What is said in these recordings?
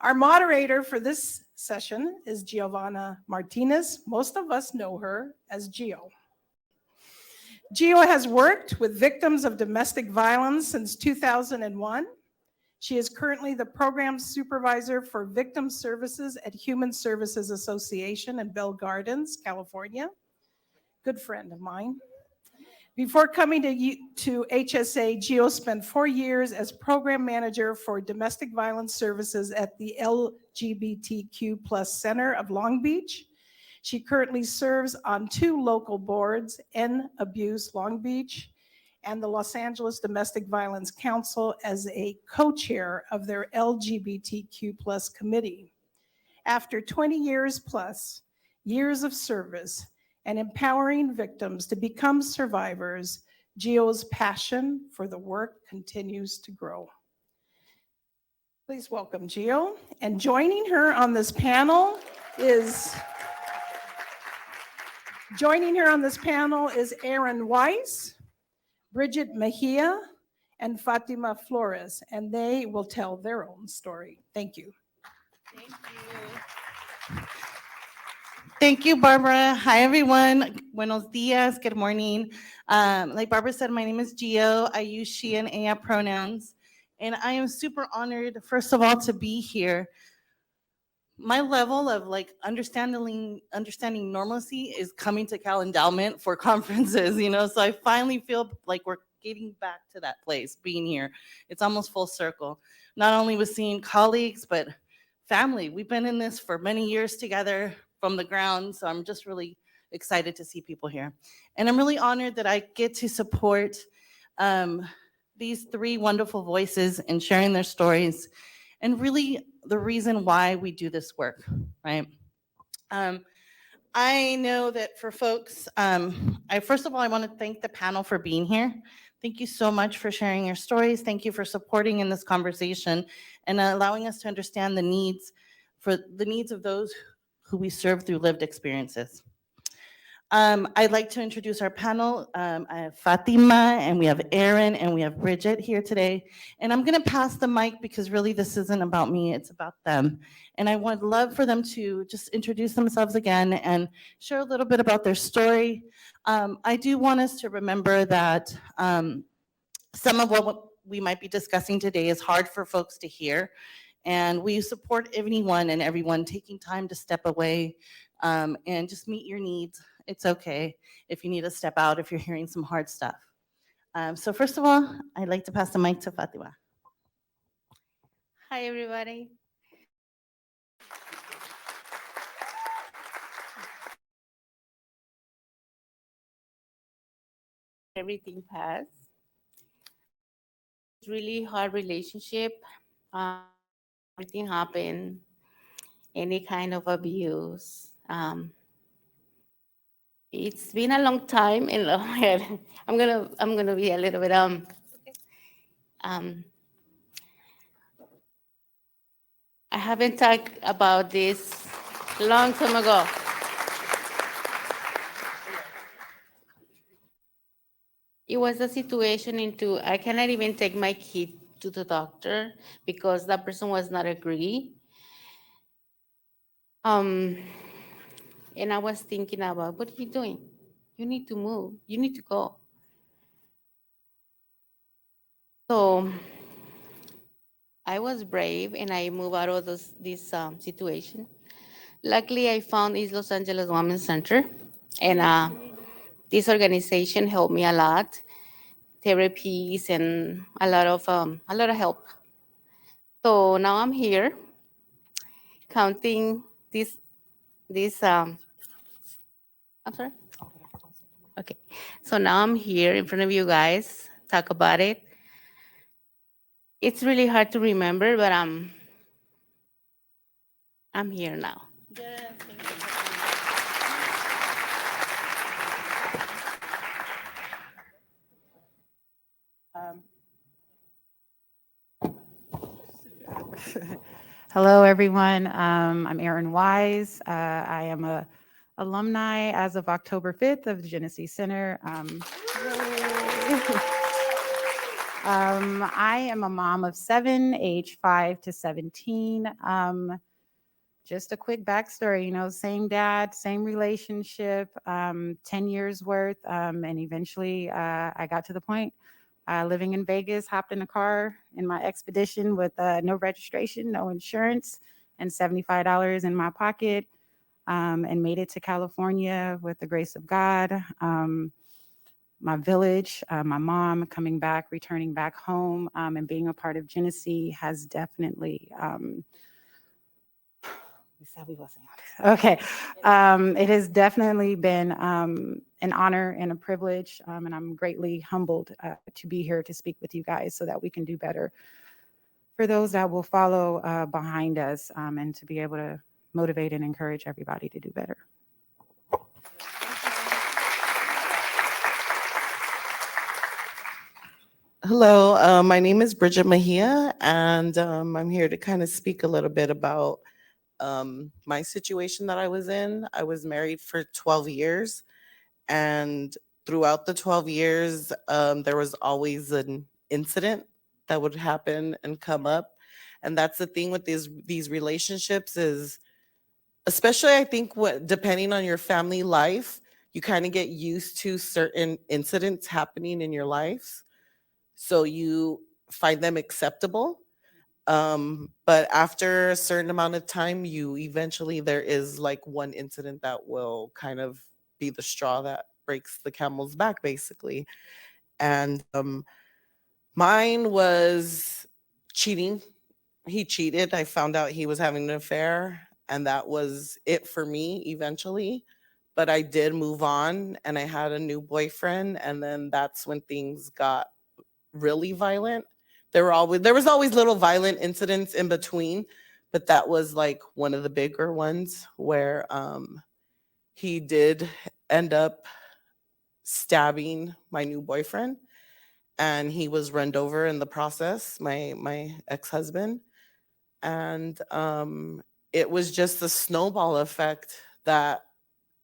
Our moderator for this session is Giovanna Martinez. Most of us know her as Gio. Gio has worked with victims of domestic violence since 2001. She is currently the program supervisor for victim services at Human Services Association in Bell Gardens, California. Good friend of mine. Before coming to HSA, Gio spent 4 years as program manager for domestic violence services at the LGBTQ+ Center of Long Beach. She currently serves on 2 local boards, End Abuse Long Beach and the Los Angeles Domestic Violence Council, as a co-chair of their LGBTQ+ committee. After 20 years plus years of service and empowering victims to become survivors, Gio's passion for the work continues to grow. Please welcome Gio. And joining her on this panel is Aaron Weiss, Bridget Mejia, and Fatima Flores, and they will tell their own story. Thank you. Thank you. Thank you, Barbara. Hi, everyone. Buenos dias. Good morning. Like Barbara said, my name is Gio. I use she and ella pronouns, and I am super honored, first of all, to be here. My level of understanding normalcy is coming to Cal Endowment for conferences, so I finally feel like we're getting back to that place, being here. It's almost full circle. Not only with seeing colleagues, but family. We've been in this for many years together from the ground, so I'm just really excited to see people here. And I'm really honored that I get to support these 3 wonderful voices in sharing their stories, and really the reason why we do this work, right? I know that for folks, first of all, I want to thank the panel for being here. Thank you so much for sharing your stories. Thank you for supporting in this conversation and allowing us to understand the needs of those who we serve through lived experiences. I'd like to introduce our panel. I have Fatima, and we have Aaron, and we have Bridget here today. And I'm gonna pass the mic because really this isn't about me, it's about them. And I would love for them to just introduce themselves again and share a little bit about their story. I do want us to remember that some of what we might be discussing today is hard for folks to hear. And we support anyone and everyone taking time to step away and just meet your needs. It's okay if you need to step out if you're hearing some hard stuff. So first of all, I'd like to pass the mic to Fatima. Hi, everybody. Everything passed. It's really hard relationship. Everything happened. Any kind of abuse. It's been a long time, and I'm gonna be a little bit I haven't talked about this a long time ago. It was a situation into I cannot even take my kid to the doctor because that person was not agree. And I was thinking about, what are you doing? You need to move. You need to go. So I was brave and I moved out of this situation. Luckily, I found East Los Angeles Women's Center, and this organization helped me a lot, therapies and a lot of help. So now I'm here, counting this. I'm sorry. Okay, so now I'm here in front of you guys, talk about it. It's really hard to remember, but I'm here now. Yes, thank you. Hello, everyone. I'm Aaron Wise. I am a alumni as of October 5th of the Jenesse Center. I am a mom of 7, age 5 to 17. Just a quick backstory, same dad, same relationship, 10 years worth. And eventually I got to the point living in Vegas, hopped in a car in my Expedition with no registration, no insurance, and $75 in my pocket, and made it to California with the grace of God. My village, my mom coming back, returning back home, and being a part of Jenesse has definitely, we said we wasn't on this. Okay. It has definitely been an honor and a privilege, and I'm greatly humbled to be here to speak with you guys so that we can do better for those that will follow behind us, and to be able to motivate and encourage everybody to do better. Hello, my name is Bridget Mejia, and I'm here to kind of speak a little bit about my situation that I was in. I was married for 12 years, and throughout the 12 years, there was always an incident that would happen and come up. And that's the thing with these relationships is, especially I think what depending on your family life, you kind of get used to certain incidents happening in your lives. So you find them acceptable. But after a certain amount of time, you eventually there is like one incident that will kind of be the straw that breaks the camel's back, basically. And mine was cheating. He cheated. I found out he was having an affair, and that was it for me eventually. But I did move on, and I had a new boyfriend, and then that's when things got really violent. There was always little violent incidents in between, but that was like one of the bigger ones where he did end up stabbing my new boyfriend, and he was run over in the process, my ex-husband. And it was just the snowball effect that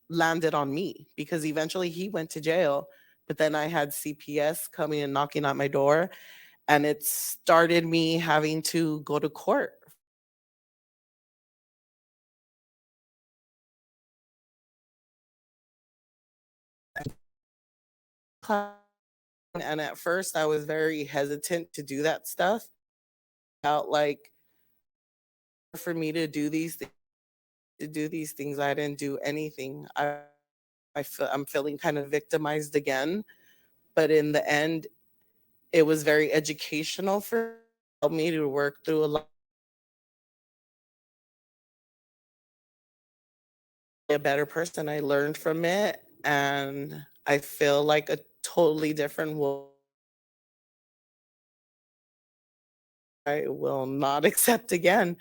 landed on me because eventually he went to jail, but then I had CPS coming and knocking at my door, and it started me having to go to court. And at first I was very hesitant to do that stuff. Out like for me to do these things, I didn't do anything. I'm feeling kind of victimized again, but in the end, it was very educational for me to work through a lot. A better person. I learned from it, and I feel like a totally different woman. I will not accept again.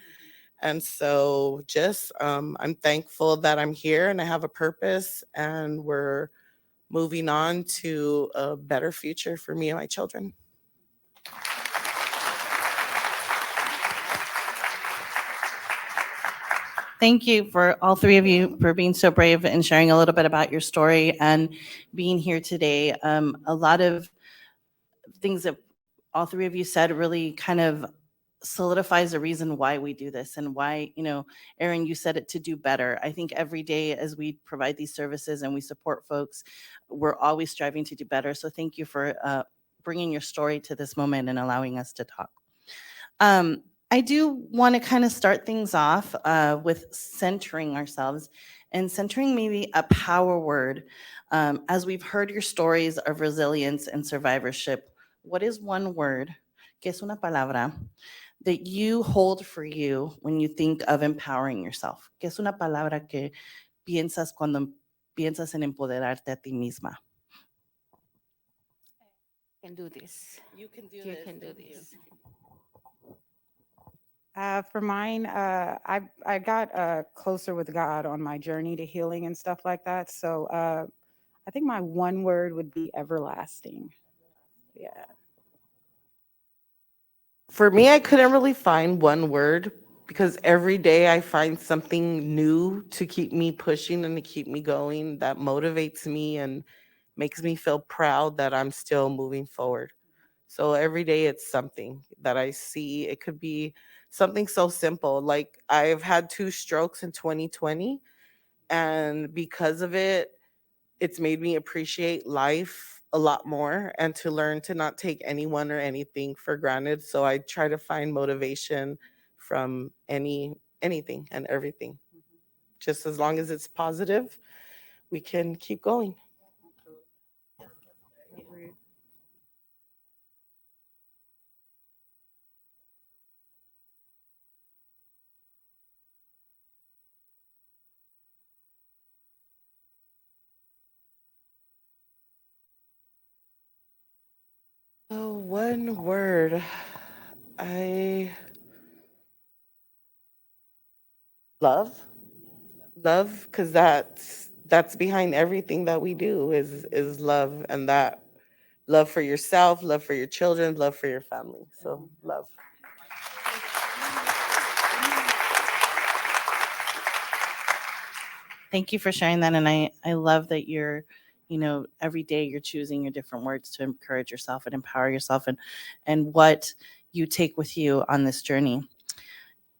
And so just I'm thankful that I'm here and I have a purpose, and we're moving on to a better future for me and my children. Thank you for all three of you for being so brave and sharing a little bit about your story and being here today. A lot of things that all three of you said really kind of solidifies the reason why we do this and why, Erin, you said it to do better. I think every day as we provide these services and we support folks, we're always striving to do better. So thank you for bringing your story to this moment and allowing us to talk. I do want to kind of start things off with centering ourselves and centering maybe a power word. As we've heard your stories of resilience and survivorship, what is one word, que es una palabra, that you hold for you when you think of empowering yourself? Que es una palabra que piensas cuando piensas en empoderarte a ti misma? Can do this. You can do You this. can do Thank you. this. For mine, I got closer with God on my journey to healing and stuff like that. So I think my one word would be everlasting. Yeah. For me, I couldn't really find one word because every day I find something new to keep me pushing and to keep me going that motivates me and makes me feel proud that I'm still moving forward. So every day it's something that I see. It could be something so simple. Like I've had 2 strokes in 2020, and because of it, it's made me appreciate life a lot more and to learn to not take anyone or anything for granted. So I try to find motivation from anything and everything. Just as long as it's positive, we can keep going. Oh, one word. I love. Love, because that's behind everything that we do is love, and that love for yourself, love for your children, love for your family. So love. Thank you for sharing that. And I love that you're, every day you're choosing your different words to encourage yourself and empower yourself and what you take with you on this journey.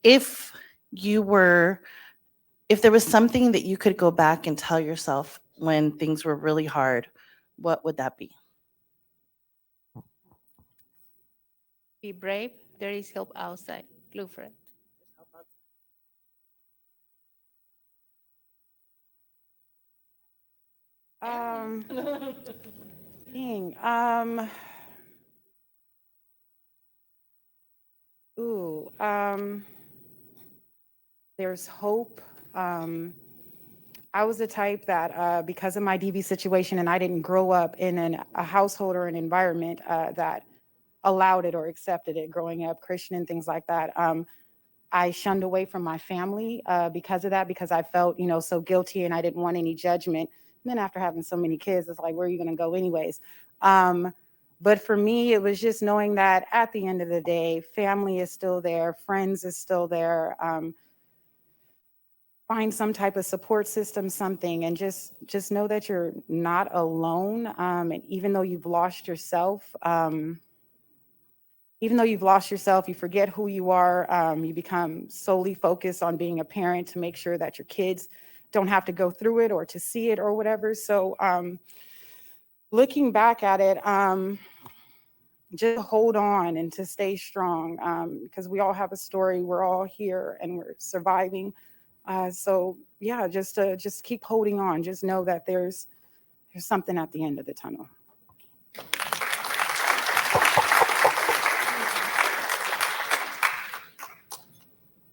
If you were, if there was something that you could go back and tell yourself when things were really hard, what would that be? Be brave. There is help outside. Look for it. Dang. Ooh. There's hope. I was the type that, because of my DV situation, and I didn't grow up in a household or an environment that allowed it or accepted it growing up, Christian and things like that. I shunned away from my family because of that, because I felt, so guilty and I didn't want any judgment. And then after having so many kids, it's like, where are you going to go anyways? But for me, it was just knowing that at the end of the day, family is still there, friends is still there. Find some type of support system, something, and just know that you're not alone. And even though you've lost yourself, you forget who you are. You become solely focused on being a parent to make sure that your kids don't have to go through it or to see it or whatever. So looking back at it, just hold on and to stay strong, because we all have a story. We're all here and we're surviving. So yeah, just keep holding on. Just know that there's something at the end of the tunnel.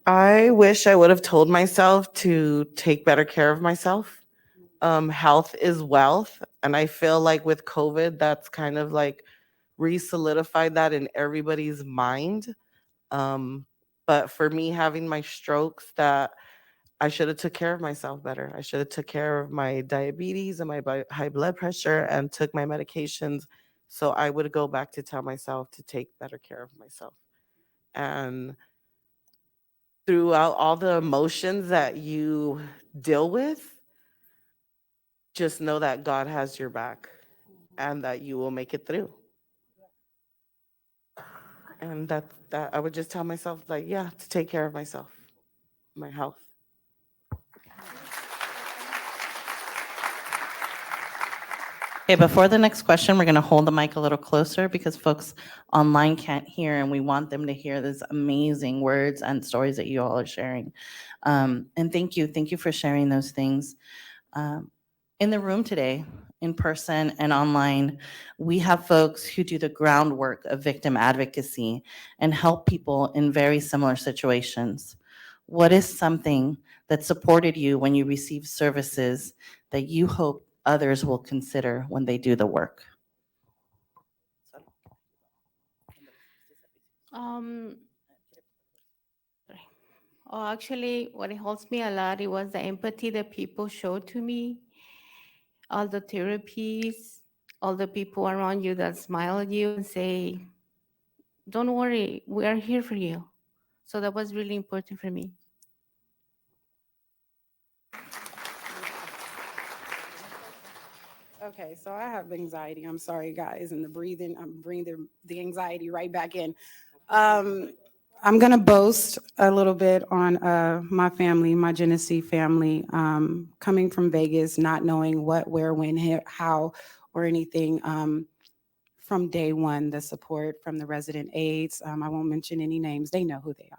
I wish I would have told myself to take better care of myself. Health is wealth, and I feel like with COVID, that's kind of like re-solidified that in everybody's mind. But for me, having my strokes, that I should have took care of myself better. I should have took care of my diabetes and my high blood pressure and took my medications. So I would go back to tell myself to take better care of myself. And throughout all the emotions that you deal with, just know that God has your back and that you will make it through. And that I would just tell myself, like, yeah, to take care of myself, my health. Okay, before the next question, we're going to hold the mic a little closer because folks online can't hear, and we want them to hear these amazing words and stories that you all are sharing. And thank you for sharing those things. In the room today, in person and online, we have folks who do the groundwork of victim advocacy and help people in very similar situations. What is something that supported you when you received services that you hope others will consider when they do the work? Um, sorry. Oh, actually, what helps me a lot, it was the empathy that people showed to me, all the therapies, all the people around you that smile at you and say, don't worry, we are here for you. So that was really important for me. Okay, so I have anxiety. I'm sorry, guys, and the breathing. I'm bringing the anxiety right back in. I'm gonna boast a little bit on my family, my Jenesse family. Coming from Vegas, not knowing what, where, when, how, or anything. From day one, the support from the resident aides. I won't mention any names, they know who they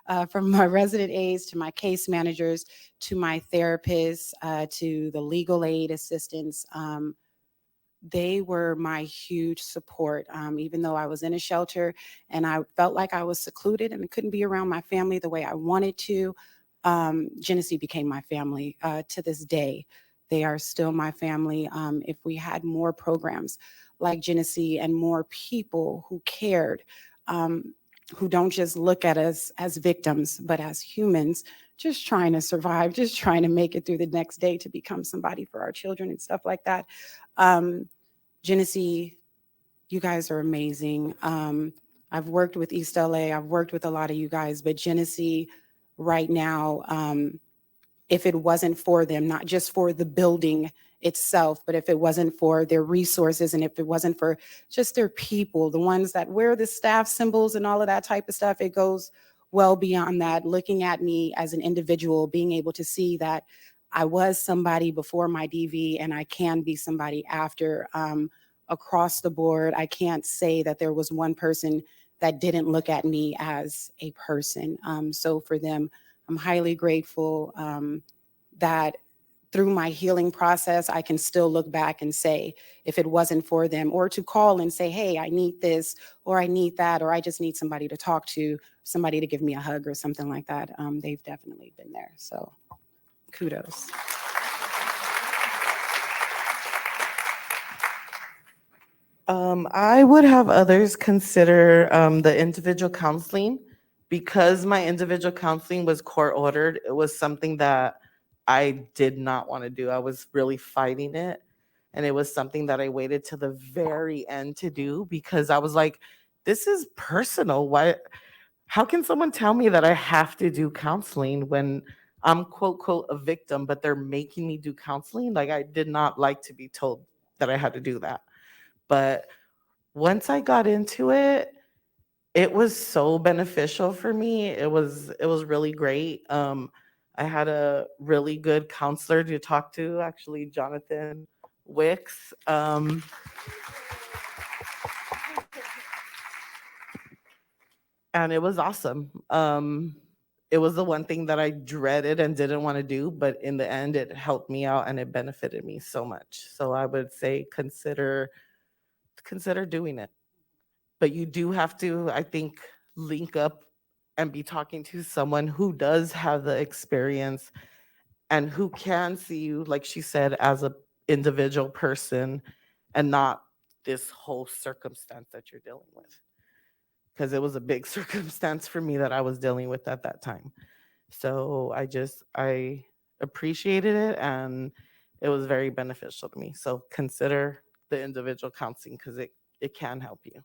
are. From my resident aides to my case managers, to my therapists, to the legal aid assistants. They were my huge support. Even though I was in a shelter and I felt like I was secluded and couldn't be around my family the way I wanted to, Jenesse became my family to this day. They are still my family. If we had more programs like Jenesse and more people who cared, who don't just look at us as victims, but as humans, just trying to survive, just trying to make it through the next day to become somebody for our children and stuff like that. Jenesse, you guys are amazing. I've worked with East LA, I've worked with a lot of you guys, but Jenesse right now, if it wasn't for them, not just for the building itself, but if it wasn't for their resources and if it wasn't for just their people, the ones that wear the staff symbols and all of that type of stuff, it goes well beyond that. Looking at me as an individual, being able to see that I was somebody before my DV and I can be somebody after. Across the board, I can't say that there was one person that didn't look at me as a person. So for them, I'm highly grateful that through my healing process, I can still look back and say, if it wasn't for them, or to call and say, hey, I need this, or I need that, or I just need somebody to talk to, somebody to give me a hug or something like that. They've definitely been there. So kudos. I would have others consider the individual counseling because my individual counseling was court ordered. It was something that I did not want to do. I was really fighting it. And it was something that I waited to the very end to do because I was like, this is personal. Why? How can someone tell me that I have to do counseling when I'm quote, quote, a victim, but they're making me do counseling? Like, I did not like to be told that I had to do that. But once I got into it, it was so beneficial for me. It was really great. I had a really good counselor to talk to, actually, Jonathan Wicks. And it was awesome. It was the one thing that I dreaded and didn't want to do, but in the end, it helped me out and it benefited me so much. So I would say consider doing it. But you do have to, I think, link up and be talking to someone who does have the experience and who can see you, like she said, as a individual person and not this whole circumstance that you're dealing with. Because it was a big circumstance for me that I was dealing with at that time. So I appreciated it and it was very beneficial to me. So consider the individual counseling because it can help you.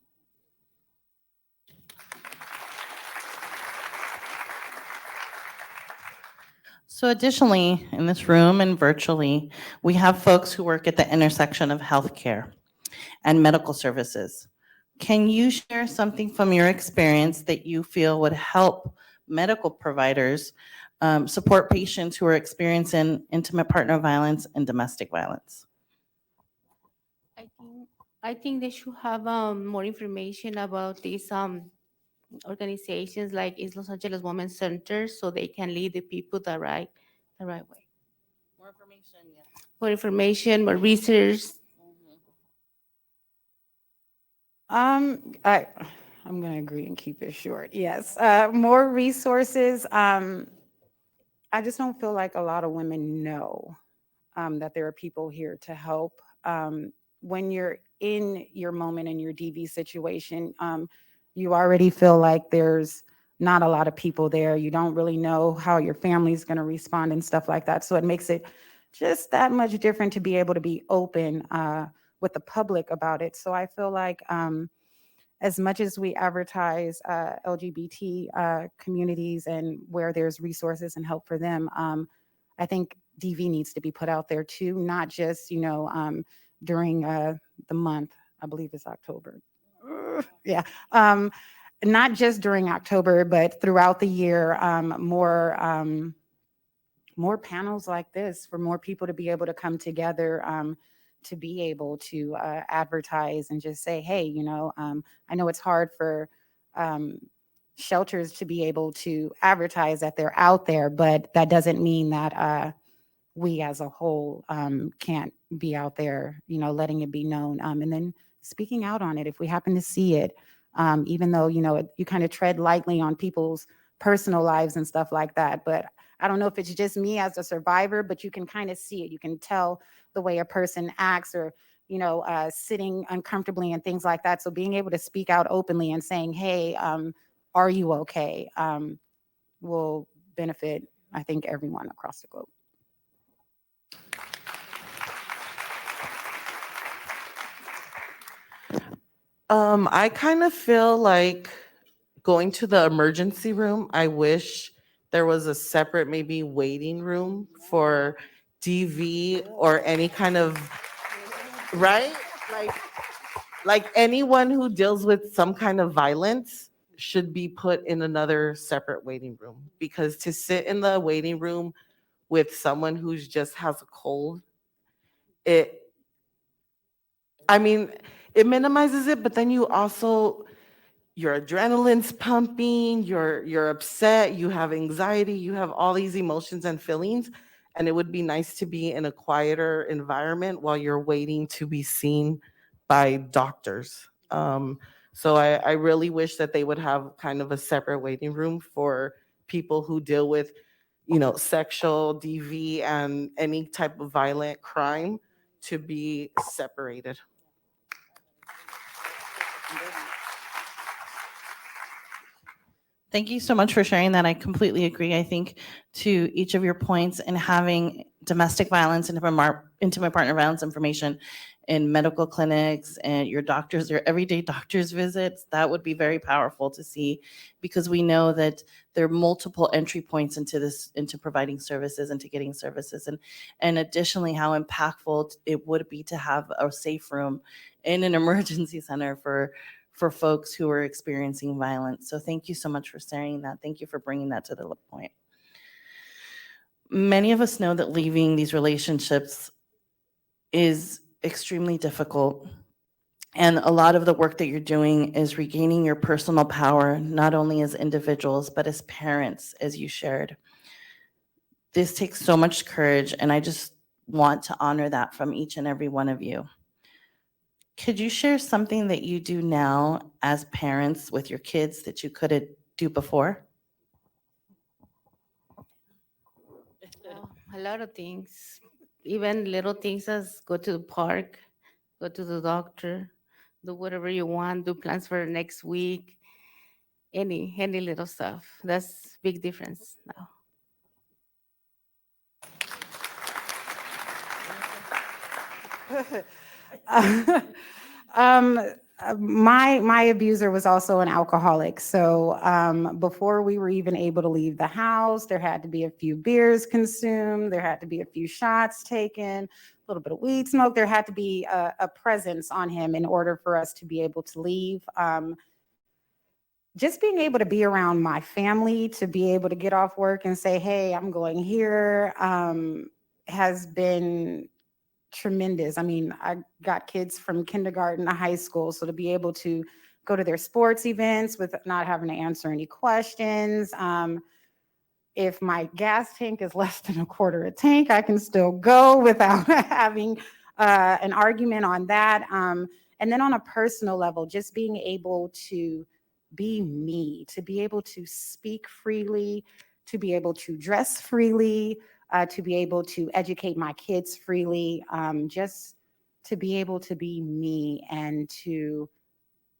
So additionally, in this room and virtually, we have folks who work at the intersection of healthcare and medical services. Can you share something from your experience that you feel would help medical providers support patients who are experiencing intimate partner violence and domestic violence? I think they should have more information about these organizations like East Los Angeles Women's Center so they can lead the people the right way. More information, yes. More information, more research. I'm going to agree and keep it short. Yes, more resources. I just don't feel like a lot of women know that there are people here to help. When you're in your moment in your DV situation, you already feel like there's not a lot of people there. You don't really know how your family's going to respond and stuff like that. So it makes it just that much different to be able to be open with the public about it. So I feel like as much as we advertise LGBT communities and where there's resources and help for them, I think DV needs to be put out there too, not just, during the month, I believe it's October. Yeah. Not just during October, but throughout the year, more panels like this for more people to be able to come together, to be able to advertise and just say, hey, I know it's hard for shelters to be able to advertise that they're out there, but that doesn't mean that we as a whole can't be out there, letting it be known, and then speaking out on it if we happen to see it, even though, you kind of tread lightly on people's personal lives and stuff like that. But I don't know if it's just me as a survivor, but you can kind of see it. You can tell the way a person acts or, sitting uncomfortably and things like that. So being able to speak out openly and saying, hey, are you okay, will benefit, I think, everyone across the globe. I kind of feel like going to the emergency room. I wish there was a separate maybe waiting room for DV or any kind of, right? Like anyone who deals with some kind of violence should be put in another separate waiting room, because to sit in the waiting room with someone who's just has a cold, I mean, it minimizes it, but then your adrenaline's pumping, you're upset, you have anxiety, you have all these emotions and feelings, and it would be nice to be in a quieter environment while you're waiting to be seen by doctors. So I really wish that they would have kind of a separate waiting room for people who deal with, sexual DV and any type of violent crime, to be separated. Thank you so much for sharing that. I completely agree. I think to each of your points, and having domestic violence and intimate partner violence information in medical clinics and your everyday doctor's visits, that would be very powerful to see, because we know that there are multiple entry points into providing services and to getting services. And additionally, how impactful it would be to have a safe room in an emergency center for folks who are experiencing violence. So thank you so much for sharing that. Thank you for bringing that to the point. Many of us know that leaving these relationships is extremely difficult. And a lot of the work that you're doing is regaining your personal power, not only as individuals, but as parents, as you shared. This takes so much courage, and I just want to honor that from each and every one of you. Could you share something that you do now as parents with your kids that you couldn't do before? A lot of things, even little things as go to the park, go to the doctor, do whatever you want, do plans for next week, any little stuff. That's big difference now. My abuser was also an alcoholic. So before we were even able to leave the house, there had to be a few beers consumed. There had to be a few shots taken, a little bit of weed smoke. There had to be a presence on him in order for us to be able to leave. Just being able to be around my family, to be able to get off work and say, hey, I'm going here, has been tremendous. I mean, I got kids from kindergarten to high school, so to be able to go to their sports events with not having to answer any questions. If my gas tank is less than a quarter a tank, I can still go without having an argument on that. And then on a personal level, just being able to be me, to be able to speak freely, to be able to dress freely, to be able to educate my kids freely, just to be able to be me and to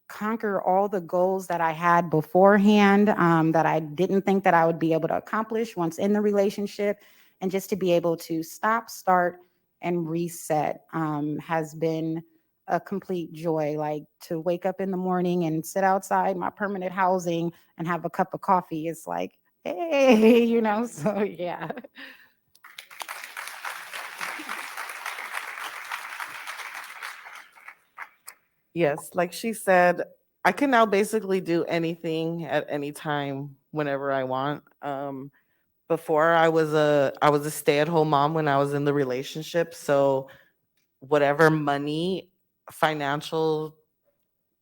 conquer all the goals that I had beforehand, that I didn't think that I would be able to accomplish once in the relationship, and just to be able to stop, start, and reset has been a complete joy. Like to wake up in the morning and sit outside my permanent housing and have a cup of coffee is like, hey, so yeah. Well, Yes, like she said, I can now basically do anything at any time whenever I want. Before I was a stay-at-home mom when I was in the relationship, so whatever money, financial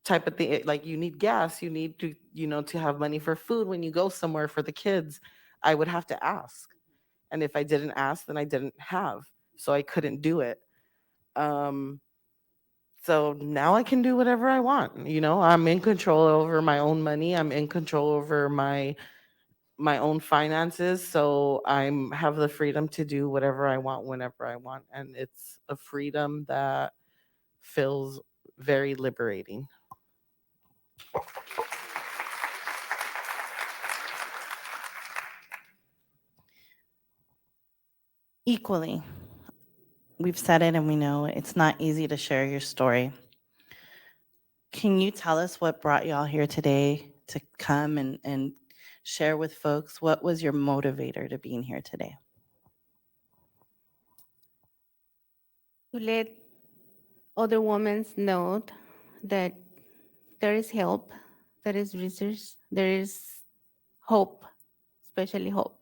type of thing, like you need gas, you need to, to have money for food when you go somewhere for the kids, I would have to ask. And if I didn't ask, then I didn't have. So I couldn't do it. Um, so now I can do whatever I want. I'm in control over my own money. I'm in control over my own finances. So I'm have the freedom to do whatever I want whenever I want. And it's a freedom that feels very liberating. Equally, we've said it and we know it's not easy to share your story. Can you tell us what brought y'all here today to come and share with folks? What was your motivator to being here today? To let other women know that there is help, there is research, there is hope, especially hope.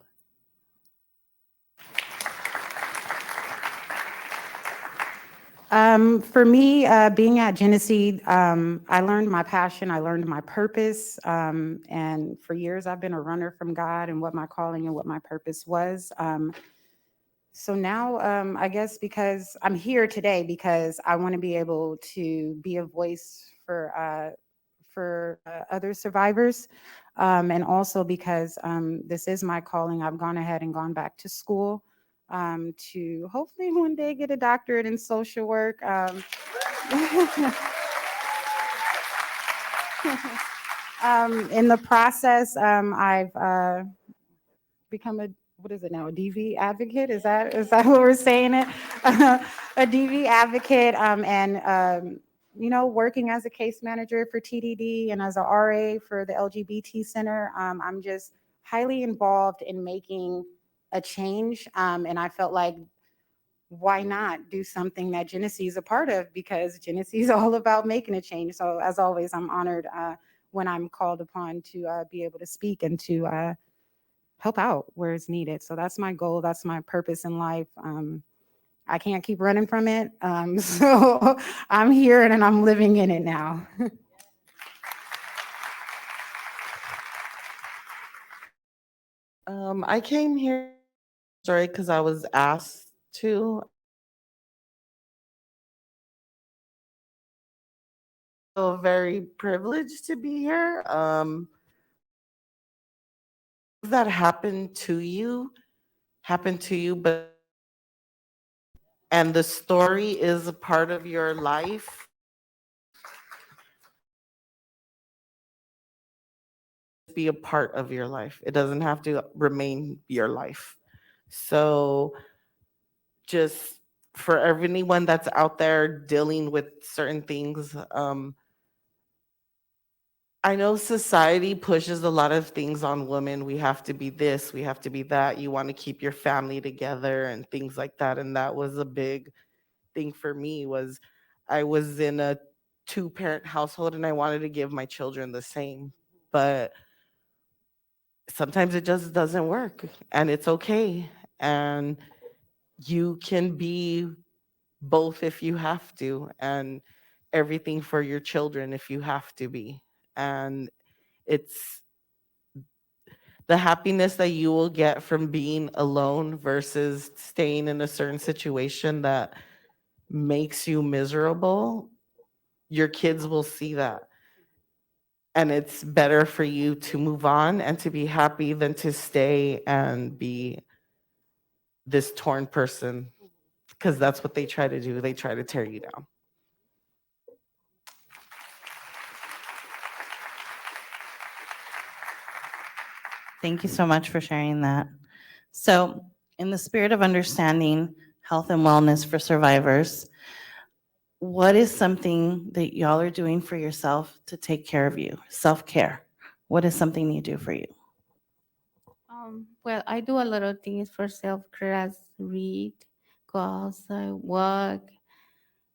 For me, being at Jenesse, I learned my passion, I learned my purpose, and for years I've been a runner from God and what my calling and what my purpose was. So now, I guess because I'm here today because I want to be able to be a voice for other survivors, and also because this is my calling. I've gone ahead and gone back to school to hopefully one day get a doctorate in social work. In the process, I've become a what is it now? A DV advocate? Is that what we're saying it? A DV advocate, and working as a case manager for TDD and as a RA for the LGBT Center. I'm just highly involved in making a change, and I felt like why not do something that Jenesse is a part of, because Jenesse is all about making a change. So as always, I'm honored when I'm called upon to be able to speak and to help out where it's needed. So that's my goal. That's my purpose in life. I can't keep running from it. So I'm here and I'm living in it now. I came here, sorry, because I was asked to. Feel very privileged to be here. That happened to you, but and the story is a part of your life. Be a part of your life. It doesn't have to remain your life. So just for anyone that's out there dealing with certain things, I know society pushes a lot of things on women. We have to be this, we have to be that. You want to keep your family together and things like that. And that was a big thing for me was I was in a two-parent household and I wanted to give my children the same. But sometimes it just doesn't work and it's okay. And you can be both if you have to, and everything for your children if you have to be. And it's the happiness that you will get from being alone versus staying in a certain situation that makes you miserable. Your kids will see that. And it's better for you to move on and to be happy than to stay and be this torn person, because that's what they try to do. They try to tear you down. Thank you so much for sharing that. So, in the spirit of understanding health and wellness for survivors, what is something that y'all are doing for yourself to take care of you? Self-care. What is something you do for you? Well, I do a lot of things for self-care, as read, go outside, walk,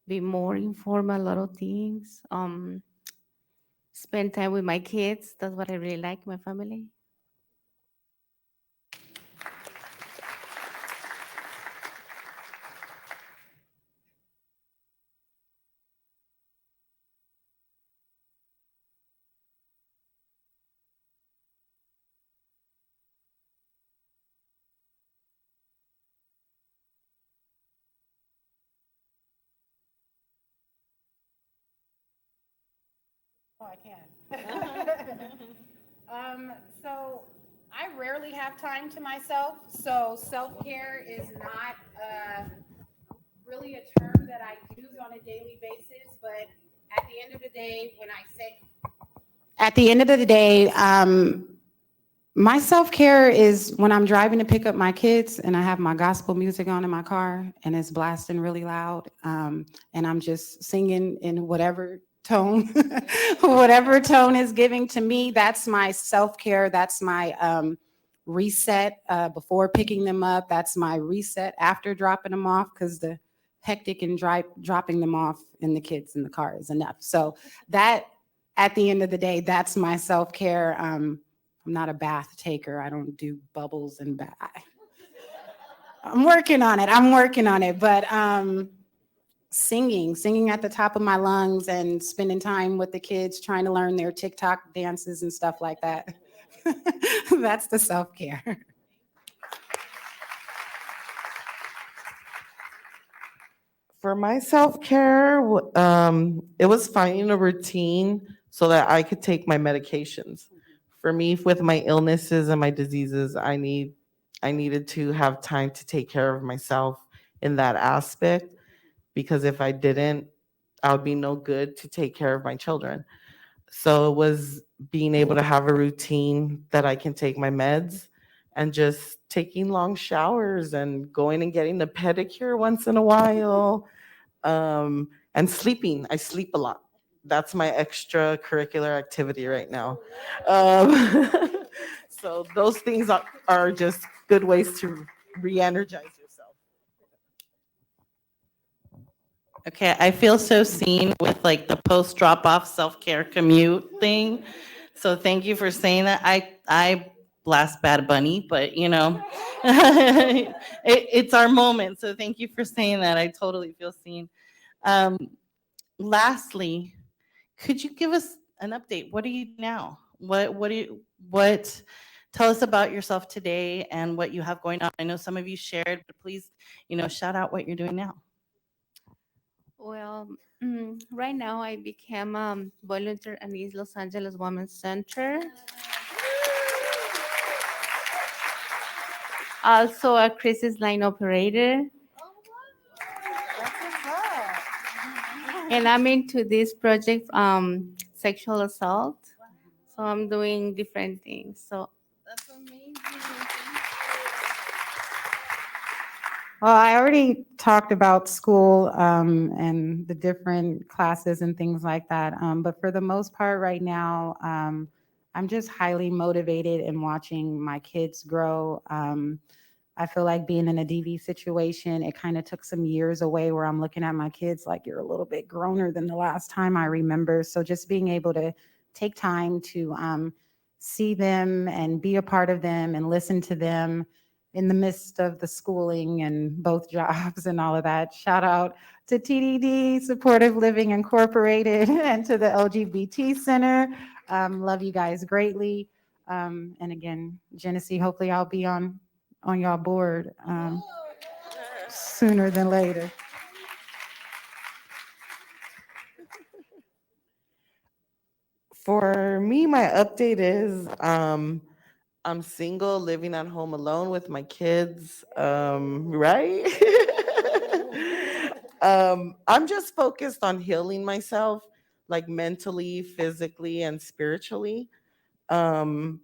be more informed a lot of things. Spend time with my kids. That's what I really like, my family. Oh, I can. So I rarely have time to myself. So self-care is not really a term that I use on a daily basis. But at the end of the day, my self-care is when I'm driving to pick up my kids and I have my gospel music on in my car and it's blasting really loud. And I'm just singing in whatever tone, whatever tone is giving to me. That's my self-care. That's my reset before picking them up. That's my reset after dropping them off, because the hectic and dropping them off and the kids in the car is enough. So that, at the end of the day, that's my self-care. I'm not a bath taker. I don't do bubbles and bath. I'm working on it. But singing at the top of my lungs and spending time with the kids, trying to learn their TikTok dances and stuff like that. That's the self-care. For my self-care, it was finding a routine so that I could take my medications. For me, with my illnesses and my diseases, I needed to have time to take care of myself in that aspect, because if I didn't, I would be no good to take care of my children. So it was being able to have a routine that I can take my meds, and just taking long showers and going and getting a pedicure once in a while, and sleeping. I sleep a lot. That's my extracurricular activity right now. So those things are just good ways to re-energize yourself. Okay, I feel so seen with like the post drop off self care commute thing. So thank you for saying that. I blast Bad Bunny, but it's our moment. So thank you for saying that. I totally feel seen. Um, Lastly, could you give us an update? What do you do now? What do you what tell us about yourself today and what you have going on? I know some of you shared, but please, shout out what you're doing now. Well, right now I became a volunteer at East Los Angeles Women's Center. Also a crisis line operator. And I'm into this project, sexual assault. So I'm doing different things. So That's amazing. Well, I already talked about school and the different classes and things like that. But for the most part, right now, I'm just highly motivated in watching my kids grow. I feel like being in a DV situation, it kind of took some years away where I'm looking at my kids like, you're a little bit growner than the last time I remember. So just being able to take time to see them and be a part of them and listen to them in the midst of the schooling and both jobs and all of that. Shout out to TDD, Supportive Living Incorporated, and to the LGBT Center. Love you guys greatly. And again, Jenesse, hopefully I'll be on y'all board sooner than later. For me, my update is I'm single, living at home alone with my kids, right? I'm just focused on healing myself, like mentally, physically, and spiritually. Um,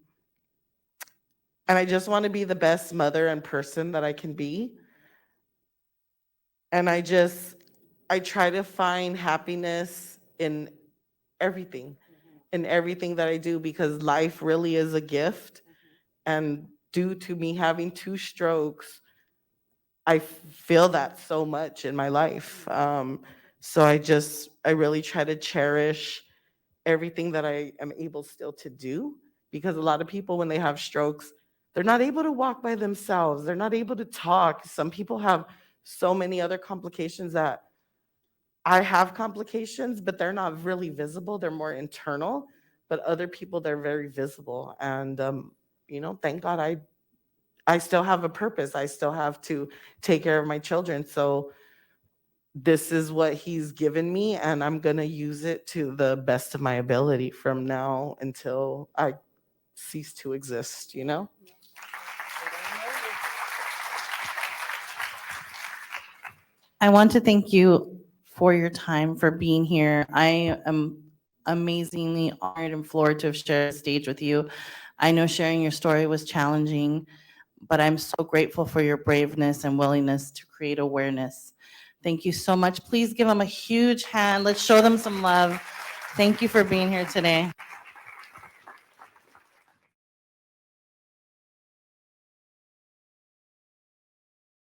and I just want to be the best mother and person that I can be. And I try to find happiness everything, in everything that I do, because life really is a gift. And due to me having two strokes, I feel that so much in my life. So I really try to cherish everything that I am able still to do, because a lot of people, when they have strokes, they're not able to walk by themselves. They're not able to talk. Some people have so many other complications that I have complications, but they're not really visible. They're more internal. But other people, they're very visible. And, thank God I still have a purpose. I still have to take care of my children. So this is what he's given me, and I'm going to use it to the best of my ability from now until I cease to exist, I want to thank you for your time, for being here. I am amazingly honored and floored to have shared the stage with you. I know sharing your story was challenging, but I'm so grateful for your braveness and willingness to create awareness. Thank you so much. Please give them a huge hand. Let's show them some love. Thank you for being here today.